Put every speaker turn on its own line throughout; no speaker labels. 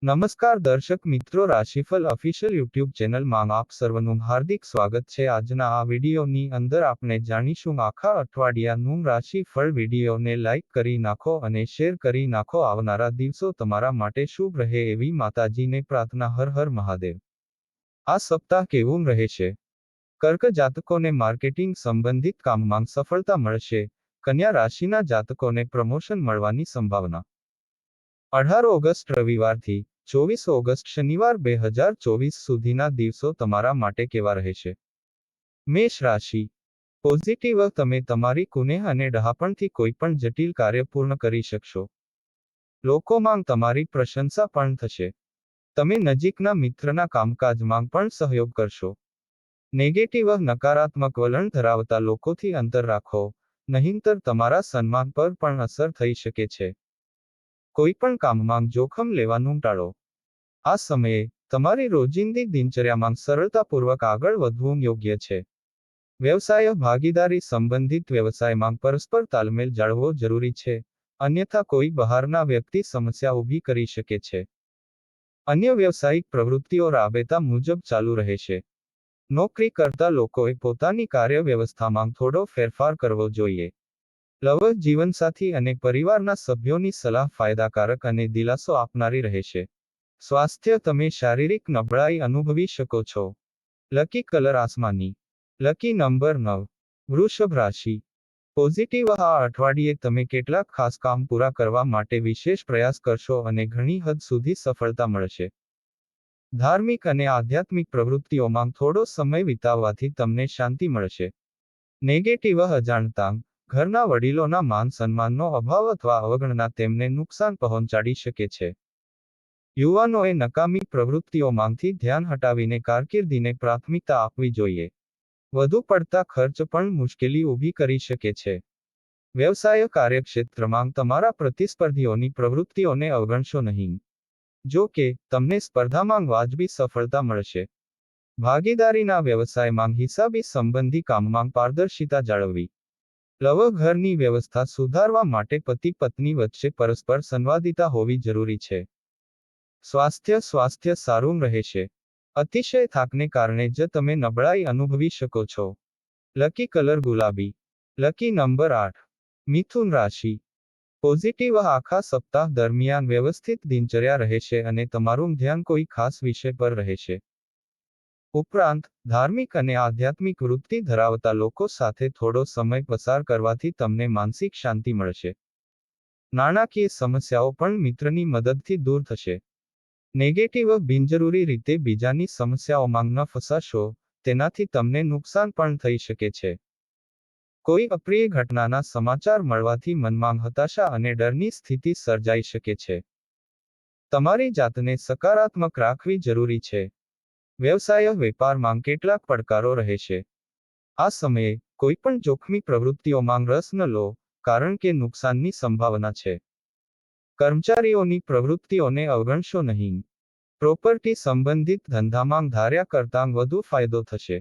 નમસ્કાર દર્શક મિત્રો, રાશિફળ ઓફિશિયલ યુટ્યુબ ચેનલમાં આપ સર્વનું હાર્દિક સ્વાગત છે। આજના આ વિડીયોની અંદર આપણે જાણીશું આખા અઠવાડિયાનું રાશિફળ। વિડીયોને લાઈક કરી નાખો અને શેર કરી નાખો। આવનારા દિવસો તમારા માટે શુભ રહે એવી માતાજીને પ્રાર્થના। હર હર મહાદેવ। આ સપ્તાહ કેવું રહેશે? કર્ક જાતકોને માર્કેટિંગ સંબંધિત કામમાં સફળતા મળશે। કન્યા રાશિના જાતકોને પ્રમોશન મળવાની સંભાવના। 18 ઓગસ્ટ રવિવારથી 24 ઓગસ્ટ શનિવાર 2024 સુધીના દિવસો તમારા માટે કેવા રહેશે? મેષ રાશિ। પોઝિટિવ, તમે તમારી કુનેહ અને ડહાપણથી કોઈ પણ જટિલ કાર્ય પૂર્ણ કરી શકશો। લોકોમાં તમારી પ્રશંસા પણ થશે। તમે નજીકના મિત્રના કામકાજમાં પણ સહયોગ કરશો। નેગેટિવ, નકારાત્મક વલણ ધરાવતા લોકોથી અંતર રાખો, નહીંતર તમારા સન્માન પર પણ અસર થઈ શકે છે। કોઈ પણ કામમાં જોખમ લેવાનું ટાળો। આ સમયે તમારી રોજિંદી દિનચર્યામાં સરળતાપૂર્વક આગળ વધવું યોગ્ય છે। વ્યવસાય ભાગીદારી સંબંધિત વ્યવસાયમાં પરસ્પર તાલમેલ જાળવવો જરૂરી છે, અન્યથા કોઈ બહારના વ્યક્તિ સમસ્યા ઊભી કરી શકે છે। અન્ય વ્યવસાયિક પ્રવૃત્તિઓ રાબેતા મુજબ ચાલુ રહેશે। નોકરી કરતા લોકોએ પોતાની કાર્ય વ્યવસ્થામાં થોડો ફેરફાર કરવો જોઈએ। લવ જીવનસાથી અને પરિવારના સભ્યોની સલાહ ફાયદાકારક અને દિલાસો આપનારી રહેશે। સ્વાસ્થ્ય, તમે શારીરિક નબળાઈ અનુભવી શકો છો। લકી કલર આસમાની। Lucky number 9। વૃષભ રાશિ। પોઝિટિવ, આ અઠવાડિયે તમે કેટલાક ખાસ કામ પૂરા કરવા માટે વિશેષ પ્રયાસ કરશો અને ઘણી હદ સુધી સફળતા મળશે। ધાર્મિક અને આધ્યાત્મિક પ્રવૃત્તિઓમાં થોડો સમય વિતાવવાથી તમને શાંતિ મળશે। નેગેટિવ, અજાણતા ઘરના વડીલોના માન સન્માનનો અભાવ અથવા અવગણના તેમને નુકસાન પહોંચાડી શકે છે। યુવાનોએ નકામી પ્રવૃત્તિઓમાંથી ધ્યાન હટાવીને કારકિર્દીને પ્રાથમિકતા આપવી જોઈએ। વધુ પડતા ખર્ચ પણ મુશ્કેલી ઊભી કરી શકે છે। વ્યવસાય કાર્યક્ષેત્રમાં તમારા પ્રતિસ્પર્ધીઓની પ્રવૃત્તિઓને અવગણશો નહીં। જો કે, તમને સ્પર્ધામાં વાજબી સફળતા મળશે। ભાગીદારીના વ્યવસાયમાં હિસાબી સંબંધી કામમાં પારદર્શિતા જાળવવી। લવ ઘરની વ્યવસ્થા સુધારવા માટે પતિ પત્ની વચ્ચે પરસ્પર સંવાદિતા હોવી જરૂરી છે। સ્વાસ્થ્ય સારું રહેશે। અતિશય થાકને કારણે જ તમે નબળાઈ અનુભવી શકો છો। લકી કલર ગુલાબી। Lucky number 8। મિથુન રાશિ। પોઝિટિવ, આખા સપ્તાહ દરમિયાન વ્યવસ્થિત દિનચર્યા રહેશે અને તમારું ધ્યાન કોઈ ખાસ વિષય પર રહેશે। ઉપરાંત, ધાર્મિક અને આધ્યાત્મિક વૃત્તિ ધરાવતા લોકો સાથે થોડો સમય પસાર કરવાથી તમને માનસિક શાંતિ મળશે। નાણાકીય સમસ્યાઓ પણ મિત્રની મદદથી દૂર થશે। નેગેટિવ, બિનજરૂરી રીતે બીજાની સમસ્યાઓમાં ન ફસાશો, તેનાથી તમને નુકસાન પણ થઈ શકે છે। કોઈ અપ્રિય ઘટનાના સમાચાર મળવાથી મનમાં હતાશા અને ડરની સ્થિતિ સર્જાઈ શકે છે। તમારી જાતને સકારાત્મક રાખવી જરૂરી છે। વ્યવસાય વેપારમાં કેટલાક પડકારો રહેશે। આ સમયે કોઈપણ જોખમી પ્રવૃત્તિઓમાં રસ ન લો, કારણ કે નુકસાનની સંભાવના છે। કર્મચારીઓની પ્રવૃત્તિઓને અવગણશો નહીં। પ્રોપર્ટી સંબંધિત ધંધામાં ધાર્યા કરતાં વધુ ફાયદો થશે।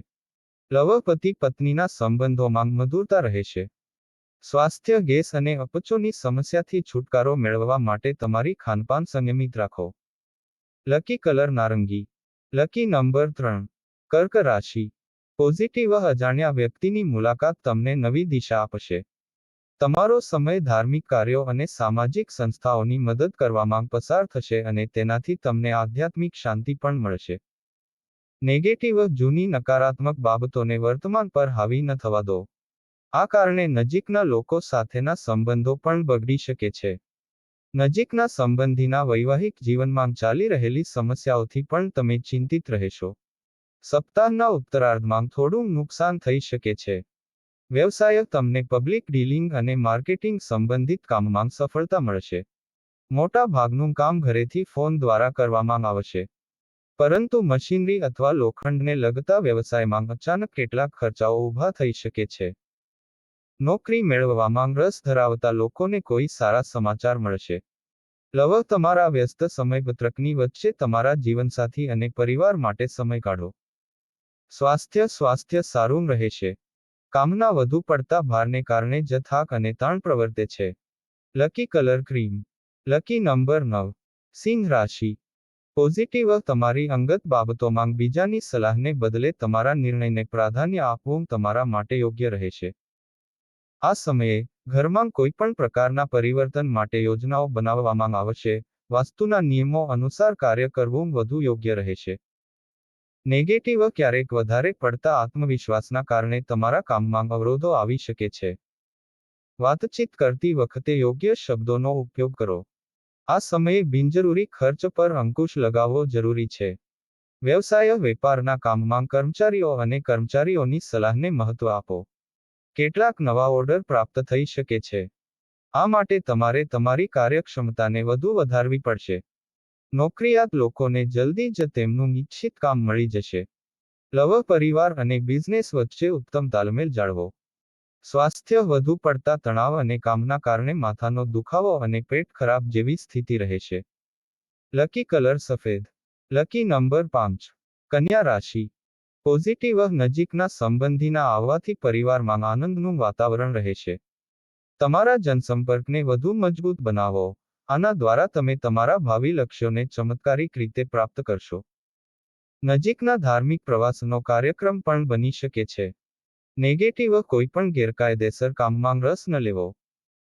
લવ પતિ પત્નીના સંબંધોમાં મધુરતા રહેશે। સ્વાસ્થ્ય, ગેસ અને અપચોની સમસ્યાથી છુટકારો મેળવવા માટે તમારી ખાનપાન સંયમિત રાખો। લકી કલર નારંગી। Lucky number 3। કર્ક રાશિ। પોઝિટિવ, અજાણ્યા વ્યક્તિની મુલાકાત તમને નવી દિશા આપશે। તમારો સમય ધાર્મિક કાર્યો અને સામાજિક સંસ્થાઓની મદદ કરવામાં પસાર થશે અને તેનાથી તમને આધ્યાત્મિક શાંતિ પણ મળશે। નેગેટિવ, જૂની નકારાત્મક બાબતોને વર્તમાન પર હાવી ન થવા દો। આ કારણે નજીકના લોકો સાથેના સંબંધો પણ બગડી શકે છે। નજીકના સંબંધીના વૈવાહિક જીવનમાં ચાલી રહેલી સમસ્યાઓથી પણ તમે ચિંતિત રહેશો। સપ્તાહના ઉત્તરાર્ધમાં થોડું નુકસાન થઈ શકે છે। વ્યવસાય, તમને પબ્લિક ડીલિંગ અને માર્કેટિંગ સંબંધિત કામમાં સફળતા મળશે। મોટા ભાગનું કામ ઘરેથી ફોન દ્વારા કરવામાં આવશે। પરંતુ મશીનરી અથવા લોખંડને લગતા વ્યવસાયમાં અચાનક કેટલાક ખર્ચાઓ ઊભા થઈ શકે છે। નોકરી મેળવવામાં રસ ધરાવતા લોકોને કોઈ સારા સમાચાર મળશે। લવ, તમારા વ્યસ્ત સમયપત્રકની વચ્ચે તમારા જીવનસાથી અને પરિવાર માટે સમય કાઢો। સ્વાસ્થ્ય સારું રહેશે। કામના વધુ પડતા ભારને કારણે જ થાક અને તાણ પ્રવર્તે છે। Lucky colour cream. Lucky number 9। સિંહ રાશિ। પોઝિટિવ તમારી અંગત બાબતોમાં બીજાની સલાહને બદલે તમારા નિર્ણયને પ્રાધાન્ય આપવું તમારા માટે યોગ્ય રહેશે. આ સમયે ઘરમાં કોઈ પણ પ્રકારના પરિવર્તન માટે યોજનાઓ બનાવવામાં આવશે. વાસ્તુના નિયમો અનુસાર કાર્ય કરવું વધુ યોગ્ય રહેશે. નેગેટિવ ક્યારેક વધારે પડતા આત્મવિશ્વાસના કારણે તમારા કામમાં અવરોધો આવી શકે છે. વાતચીત કરતી વખતે યોગ્ય શબ્દોનો ઉપયોગ કરો. આ સમયે બિનજરૂરી ખર્ચ પર અંકુશ લગાવવો જરૂરી છે. વ્યવસાય વેપારના કામમાં કર્મચારીઓ અને કર્મચારીઓની સલાહને મહત્વ આપો. કેટલાક નવા ઓર્ડર પ્રાપ્ત થઈ શકે છે. આ માટે તમારે તમારી કાર્યક્ષમતાને વધુ વધારવી પડશે. નોકરિયાત લોકોને જલ્દી જ તેમનું ઇચ્છિત કામ મળી જશે. લવ પરિવાર અને બિઝનેસ વચ્ચે ઉત્તમ તાલમેલ જાળવો. સ્વાસ્થ્ય વધુ પડતા તણાવ અને કામના કારણે માથાનો દુખાવો અને પેટ ખરાબ જેવી સ્થિતિ રહેશે. લકી કલર સફેદ. Lucky number 5. કન્યા રાશિ. પોઝિટિવ નજીકના સંબંધીના આવવાથી પરિવારમાં આનંદનું વાતાવરણ રહેશે. તમારા જનસંપર્કને વધુ મજબૂત બનાવો. આના દ્વારા તમે તમારા ભાવિ લક્ષ્યોને ચમત્કારિક રીતે પ્રાપ્ત કરશો. નજીકના ધાર્મિક પ્રવાસનો કાર્યક્રમ પણ બની શકે છે. નેગેટિવ કોઈ પણ ગેરકાયદેસર કામમાં રસ ન લેવો.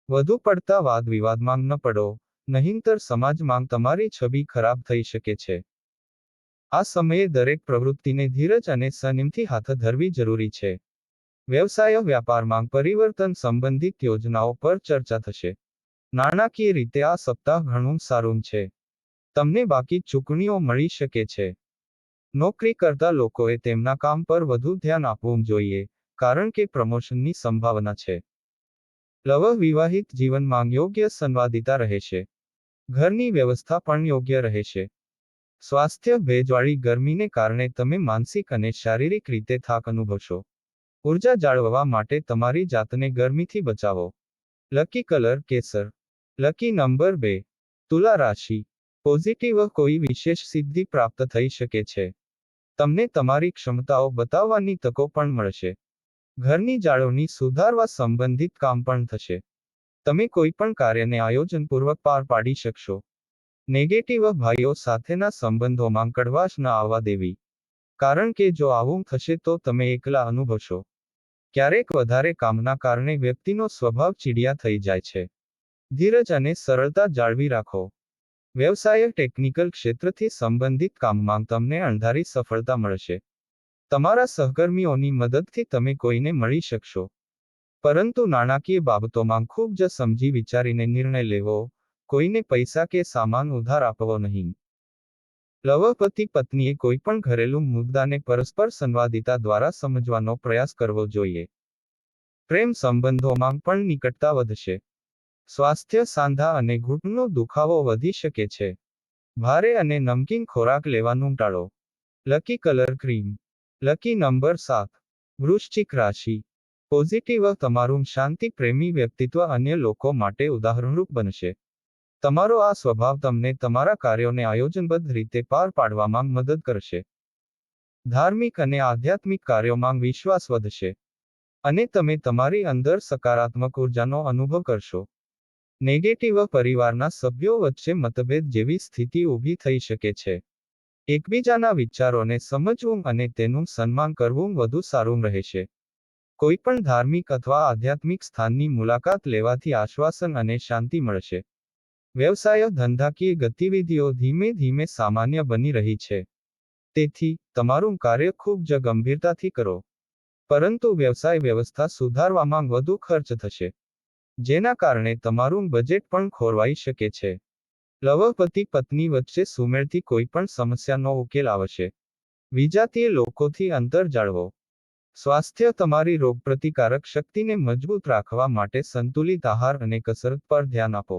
વધુ પડતા વાદ વિવાદમાં ન પડો, નહીંતર સમાજમાં તમારી છબી ખરાબ થઈ શકે છે. આ સમયે દરેક પ્રવૃત્તિને ધીરજ અને સંયમથી હાથ ધરવી જરૂરી છે. વ્યવસાય વ્યાપારમાં પરિવર્તન સંબંધિત યોજનાઓ પર ચર્ચા થશે. નાણાકીય રીતે આ સપ્તાહ ઘણું સારું છે. તમને બાકી ચૂકવણીઓ મળી શકે છે. નોકરી કરતા લોકોએ તેમના કામ પર વધુ ધ્યાન આપવું જોઈએ, કારણ કે પ્રમોશનની સંભાવના છે. લવ વિવાહિત જીવનમાં યોગ્ય સંવાદિતા રહેશે. ઘરની વ્યવસ્થા પણ યોગ્ય રહેશે. સ્વાસ્થ્ય ભેજવાળી ગરમીને કારણે તમે માનસિક અને શારીરિક રીતે થાક અનુભવશો. ઉર્જા જાળવવા માટે તમારી જાતને ગરમીથી બચાવો. લકી કલર કેસર. Lucky number 2. તુલા રાશિ. પોઝિટિવ કોઈ વિશેષ સિદ્ધિ પ્રાપ્ત થઈ શકે છે. તમને તમારી ક્ષમતાઓ બતાવવાની તકો પણ મળશે. ઘરની જાળવણી સુધારવા સંબંધિત કામ પણ થશે. તમે કોઈ પણ કાર્યને આયોજનપૂર્વક પાર પાડી શકશો. નેગેટિવ ભાઈઓ સાથેના સંબંધોમાં કડવાશ ન આવવા દેવી. કારણ કે જો આવું થશે તો તમે એકલા અનુભવશો. ક્યારેક વધારે કામના કારણે વ્યક્તિનો સ્વભાવ ચીડિયા થઈ જાય છે. ધીરજ અને સરળતા જાળવી રાખો. વ્યવસાય ટેકનિકલ ક્ષેત્રથી સંબંધિત કામમાં તમને અણધારી સફળતા મળશે. તમારા સહકર્મીઓની મદદથી તમે કોઈને મળી શકશો. પરંતુ નાણાકીય બાબતોમાં ખૂબ જ સમજી વિચારીને નિર્ણય લેવો. કોઈને પૈસા કે સામાન ઉધાર આપવો નહીં. લવ પતિ પત્નીએ કોઈ પણ ઘરેલું મુદ્દાને પરસ્પર સંવાદિતા દ્વારા સમજવાનો પ્રયાસ કરવો જોઈએ. પ્રેમ સંબંધોમાં પણ નિકટતા વધશે. સ્વાસ્થ્ય સાંધા અને ઘૂંટણનો દુખાવો વધી શકે છે. ભારે અને નમકીન ખોરાક લેવાનું ટાળો. Lucky colour cream. Lucky number 7. વૃશ્ચિક રાશિ. પોઝિટિવ તમારું શાંતિ પ્રેમી વ્યક્તિત્વ અન્ય લોકો માટે ઉદાહરણરૂપ બનશે. તમારો આ સ્વભાવ તમને તમારા કાર્યોને આયોજનબદ્ધ રીતે પાર પાડવામાં મદદ કરશે. ધાર્મિક અને આધ્યાત્મિક કાર્યોમાં વિશ્વાસ વધશે. અને તમે તમારી અંદર સકારાત્મક ઉર્જાનો અનુભવ કરશો. નેગેટિવ પરિવારના સભ્યો વચ્ચે મતભેદ જેવી સ્થિતિ ઊભી થઈ શકે છે. એકબીજાના વિચારોને સમજવું અને તેનું સન્માન કરવું વધુ સારું રહેશે. કોઈપણ ધાર્મિક અથવા આધ્યાત્મિક સ્થાનની મુલાકાત લેવાથી આશ્વાસન અને શાંતિ મળશે. વ્યવસાય ધંધાકીય ગતિવિધિઓ ધીમે ધીમે સામાન્ય બની રહી છે. તેથી તમારું કાર્ય ખૂબ જ ગંભીરતાથી કરો. પરંતુ વ્યવસાય વ્યવસ્થા સુધારવામાં વધુ ખર્ચ થશે. જેના કારણે તમારું બજેટ પણ ખોરવાઈ શકે છે. લવ પતિ પત્ની વચ્ચે સુમેળથી કોઈ પણ સમસ્યાનો ઉકેલ આવશે. વિજાતીય લોકોથી અંતર જાળવો. સ્વાસ્થ્ય તમારી રોગપ્રતિકારક શક્તિને મજબૂત રાખવા માટે સંતુલિત આહાર અને કસરત પર ધ્યાન આપો.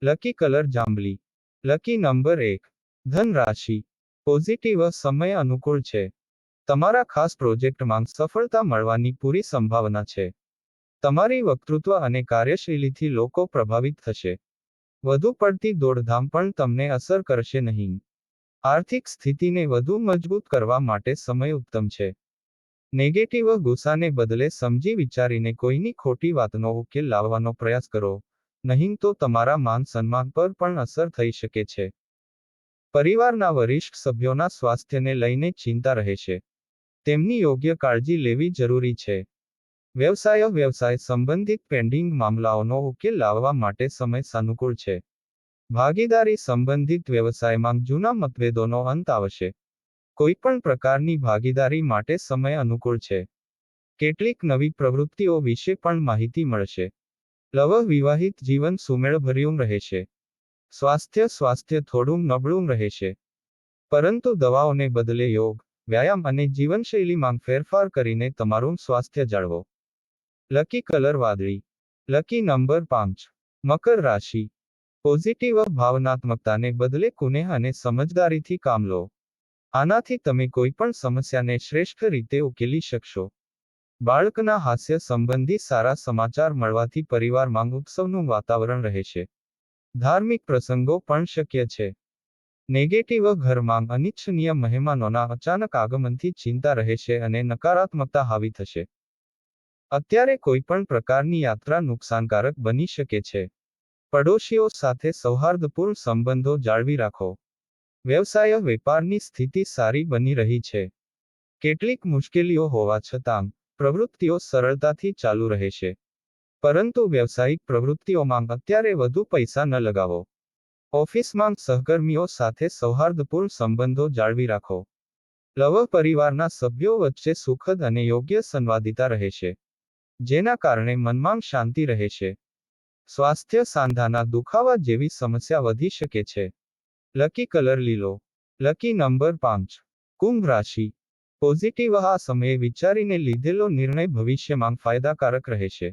લકી કલર જાંબલી. Lucky number 1. ધન રાશિ. પોઝિટિવ સમય અનુકૂળ છે. તમારા ખાસ પ્રોજેક્ટમાં સફળતા મળવાની પૂરી સંભાવના છે. તમારી વક્તૃત્વ અને કાર્યશૈલીથી લોકો પ્રભાવિત થશે. વધુ પડતી દોડધામ પણ તમને અસર કરશે નહીં. આર્થિક સ્થિતિને વધુ મજબૂત કરવા માટે સમય ઉત્તમ છે. નેગેટિવ ગુસ્સાને બદલે સમજી વિચારીને કોઈની ખોટી વાતનો ઉકેલ લાવવાનો પ્રયાસ કરો, નહીં તો તમારા માન સન્માન પર પણ અસર થઈ શકે છે. પરિવારના વરિષ્ઠ સભ્યોના સ્વાસ્થ્યને લઈને ચિંતા રહેશે. તેમની યોગ્ય કાળજી લેવી જરૂરી છે. વ્યવસાય સંબંધિત પેન્ડિંગ મામલાઓનો ઉકેલ લાવવા માટે સમય સાનુકૂળ છે. ભાગીદારી સંબંધિત વ્યવસાયમાં જૂના મતભેદોનો અંત આવશે. કોઈપણ પ્રકારની ભાગીદારી માટે સમય અનુકૂળ છે. કેટલીક નવી પ્રવૃત્તિઓ વિશે પણ માહિતી મળશે. વિવાહિત જીવન સુમેળભર્યું રહેશે. સ્વાસ્થ્ય થોડું નબળું રહેશે. પરંતુ દવાઓને બદલે યોગ, વ્યાયામ અને જીવનશૈલીમાં ફેરફાર કરીને તમારું સ્વાસ્થ્ય જાળવો. લકી કલર વાદળી. Lucky number 5. મકર રાશિ. પોઝિટિવ ભાવનાત્મકતાને બદલે કુનેહ અને સમજદારીથી કામ લો. આનાથી તમે કોઈપણ સમસ્યાને શ્રેષ્ઠ રીતે ઉકેલી શકશો. બાળકના હાસ્ય સંબંધી સારા સમાચાર મળવાથી પરિવારમાં ઉત્સવનું વાતાવરણ રહેશે. ધાર્મિક પ્રસંગો પણ શક્ય છે. નેગેટિવ ઘરમાં અનિચ્છનીય મહેમાનોના અચાનક આગમનથી ચિંતા રહેશે અને નકારાત્મકતા હાવી થશે. અત્યારે કોઈપણ પ્રકારની યાત્રા નુકસાનકારક બની શકે છે. પડોશીઓ સાથે સૌહાર્દપૂર્ણ સંબંધો જાળવી રાખો. વેપારની સ્થિતિ સારી બની રહી છે. કેટલીક મુશ્કેલીઓ હોવા છતાં પ્રવૃત્તિઓ સરળતાથી ચાલુ રહેશે. પરંતુ વ્યવસાયિક પ્રવૃત્તિઓમાં અત્યારે વધુ પૈસા ન લગાવો. ઓફિસમાં સહકર્મીઓ સાથે સૌહાર્દપૂર્ણ સંબંધો જાળવી રાખો. પરિવારના સભ્યો વચ્ચે સુખદ અને યોગ્ય સંવાદિતા રહેશે, જેના કારણે મનમાં શાંતિ રહેશે. સ્વાસ્થ્ય સાંધાના દુખાવા જેવી સમસ્યા વધી શકે છે. લકી કલર લીલો. Lucky number 5. કુંભ રાશિ. પોઝિટિવ આ સમયે વિચારીને લીધેલો નિર્ણય ભવિષ્યમાં ફાયદાકારક રહેશે.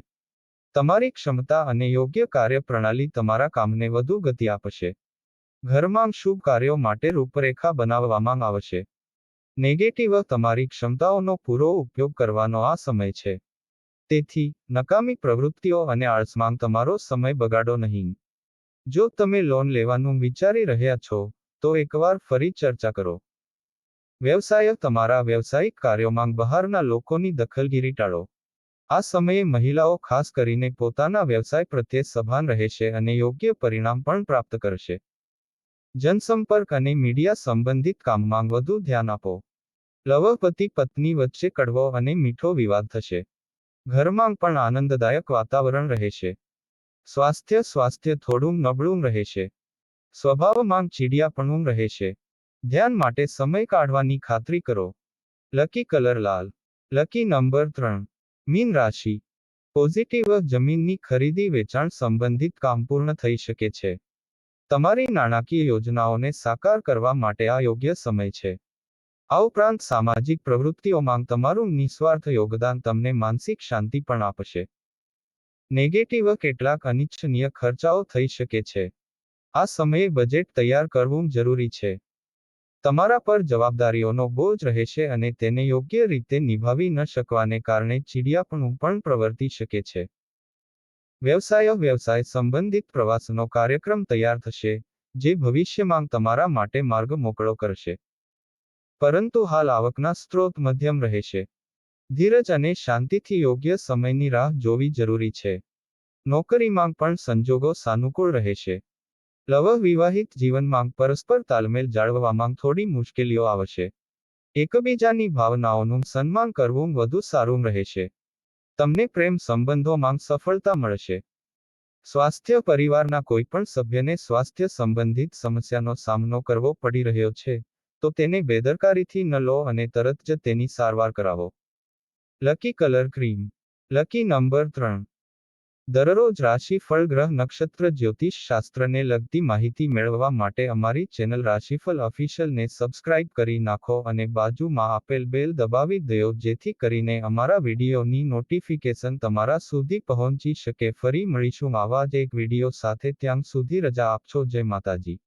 તમારી ક્ષમતા અને યોગ્ય કાર્યપ્રણાલી તમારા કામને વધુ ગતિ આપશે. ઘરમાં શુભ કાર્યો માટે રૂપરેખા બનાવવામાં આવશે. નેગેટિવ તમારી ક્ષમતાઓનો પૂરો ઉપયોગ કરવાનો આ સમય છે. તેથી નકામી પ્રવૃત્તિઓ અને આળસમાં તમારો સમય બગાડો નહીં. જો તમે લોન લેવાનું વિચારી રહ્યા છો, તો એકવાર ફરી ચર્ચા કરો. તમારા વ્યવસાયિક કાર્યોમાં બહારના લોકોની દખલગીરી ટાળો. આ સમયે મહિલાઓ ખાસ કરીને પોતાના વ્યવસાય પ્રત્યે સભાન રહેશે અને યોગ્ય પરિણામ પણ પ્રાપ્ત કરશે. જનસંપર્ક અને મીડિયા સંબંધિત કામમાં વધુ ધ્યાન આપો. પતિ પત્ની વચ્ચે કડવો અને મીઠો વિવાદ થશે. ઘરમાં પણ આનંદદાયક વાતાવરણ રહેશે. સ્વાસ્થ્ય થોડું નબળું રહેશે. સ્વભાવમાં ચીડિયાપણું રહેશે. ધ્યાન માટે સમય કાઢવાની ખાતરી કરો. લકી કલર લાલ. Lucky number 3. મીન રાશિ. પોઝિટિવ જમીનની ખરીદી વેચાણ સંબંધિત કામ પૂર્ણ થઈ શકે છે. તમારી નાણાકીય યોજનાઓને સાકાર કરવા માટે આ યોગ્ય સમય છે. આ ઉપરાંત સામાજિક પ્રવૃત્તિઓમાં તમારું નિસ્વાર્થ યોગદાન તમને માનસિક શાંતિ પણ આપશે. નેગેટિવ કેટલાક અનિચ્છનીય ખર્ચાઓ થઈ શકે છે. આ સમયે બજેટ તૈયાર કરવું જરૂરી છે. તમારા પર જવાબદારીઓનો બોજ રહેશે અને તેને યોગ્ય રીતે નિભાવી ન શકવાને કારણે ચીડિયાપણું પણ પ્રવર્તી શકે છે. વ્યવસાય સંબંધિત પ્રવાસનો કાર્યક્રમ તૈયાર થશે, જે ભવિષ્યમાં તમારા માટે માર્ગ મોકળો કરશે. પરંતુ હાલ આવકના સ્ત્રોત મધ્યમ રહેશે. ધીરજ અને શાંતિથી યોગ્ય સમયની રાહ જોવી જરૂરી છે. નોકરીમાં પણ સંજોગો સાનુકૂળ રહેશે. વિવાહિત જીવનમાં પરસ્પર તાલમેલ જાળવવામાં થોડી મુશ્કેલીઓ આવશે. એકબીજાની ભાવનાઓનું સન્માન કરવું વધુ સારું રહેશે. તમને પ્રેમ સંબંધોમાં સફળતા મળશે. સ્વાસ્થ્ય પરિવારના કોઈપણ સભ્યને સ્વાસ્થ્ય સંબંધિત સમસ્યાનો સામનો કરવો પડી રહ્યો છે, તો તેને બેદરકારીથી ન લો અને તરત જ તેની સારવાર કરાવો. Lucky colour cream. Lucky number 3. દરરોજ રાશિફળ ગ્રહ નક્ષત્ર જ્યોતિષ શાસ્ત્રને લગતી માહિતી મેળવવા માટે અમારી ચેનલ રાશિફળ ઓફિશિયલને સબસ્ક્રાઇબ કરી નાખો અને બાજુમાં આપેલ બેલ દબાવી દો, જેથી કરીને અમારા વિડીયોની નોટિફિકેશન તમારા સુધી પહોંચી શકે. ફરી મળીશું આવા જ એક વિડીયો સાથે. ત્યાં સુધી રજા આપશો. જય માતાજી.